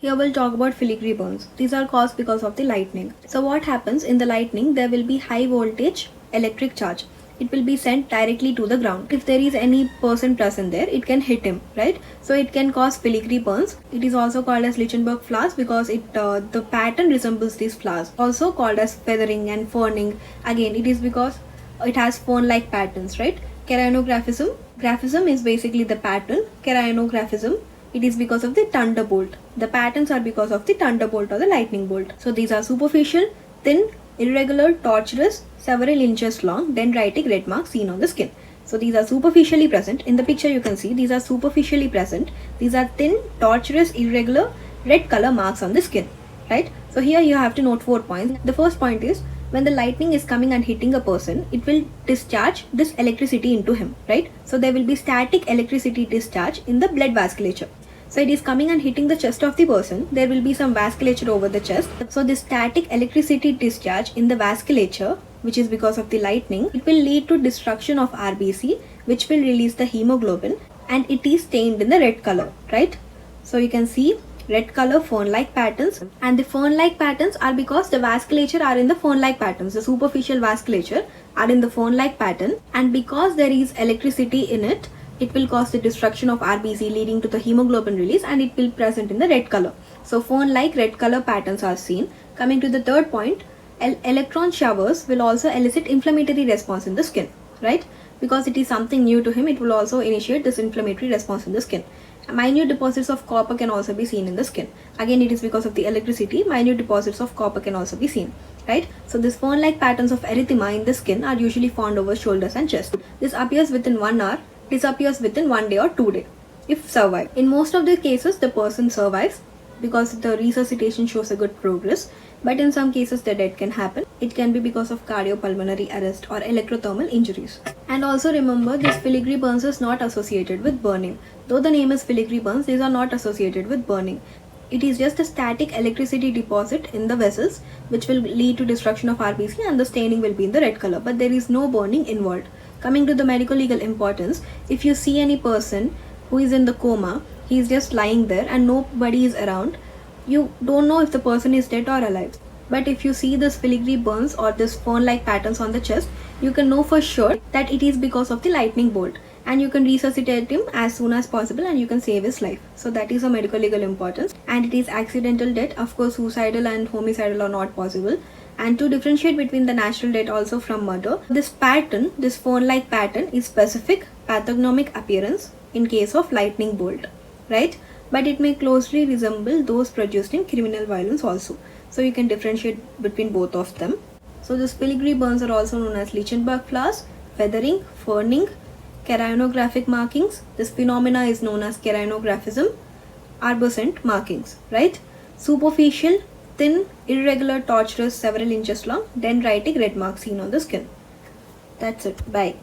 Here we'll talk about filigree burns. These are caused because of the lightning. So what happens in the lightning, there will be high voltage electric charge. It will be sent directly to the ground. If there is any person present there, it can hit him, right? So it can cause filigree burns. It is also called as litchenberg flowers because the pattern resembles these flowers. Also called as feathering and ferning. Again, it is because it has fern-like patterns, right? Keraunographism. Graphism is basically the pattern. Keraunographism, it is because of the thunderbolt. The patterns are because of the thunderbolt or the lightning bolt. So these are superficial, thin, irregular, tortuous, several inches long, dendritic red marks seen on the skin. So these are superficially present. In the picture you can see these are superficially present. These are thin, tortuous, irregular, red color marks on the skin, right? So here you have to note 4 points. The first point is, when the lightning is coming and hitting a person, it will discharge this electricity into him, right? So there will be static electricity discharge in the blood vasculature. So it is coming and hitting the chest of the person. There will be some vasculature over the chest. So this static electricity discharge in the vasculature, which is because of the lightning, it will lead to destruction of RBC, which will release the hemoglobin, and it is stained in the red color, right? So you can see red color fern-like patterns, and the fern-like patterns are because the vasculature are in the fern-like patterns. The superficial vasculature are in the fern-like pattern, and because there is electricity in it, it will cause the destruction of RBC, leading to the hemoglobin release, and it will present in the red color. So fern-like red color patterns are seen. Coming to the third point, electron showers will also elicit inflammatory response in the skin, right? Because it is something new to him, it will also initiate this inflammatory response in the skin. Minute deposits of copper can also be seen in the skin. Again, it is because of the electricity, minute deposits of copper can also be seen, right? So these fern-like patterns of erythema in the skin are usually found over shoulders and chest. This appears within 1 hour, disappears within 1 day or 2 days if survived. In most of the cases, the person survives because the resuscitation shows a good progress, but in some cases the death can happen. It can be because of cardiopulmonary arrest or electrothermal injuries. And also remember, this filigree burns is not associated with burning. Though the name is filigree burns, these are not associated with burning. It is just a static electricity deposit in the vessels which will lead to destruction of RBC, and the staining will be in the red color, but there is no burning involved. Coming to the medical legal importance, if you see any person who is in the coma, he is just lying there and nobody is around, you don't know if the person is dead or alive. But if you see this filigree burns or this fern-like patterns on the chest, you can know for sure that it is because of the lightning bolt, and you can resuscitate him as soon as possible and you can save his life. So that is a medical legal importance, and it is accidental death. Of course, suicidal and homicidal are not possible. And to differentiate between the natural death also from murder, this pattern, this fern-like pattern, is specific pathognomic appearance in case of lightning bolt, right? But it may closely resemble those produced in criminal violence also. So you can differentiate between both of them. So these filigree burns are also known as litchenberg flowers, feathering, ferning, keraunographic markings. This phenomena is known as keraunographism, arborescent markings, right? Superficial, thin, irregular, tortuous, several inches long, dendritic red marks seen on the skin. That's it. Bye.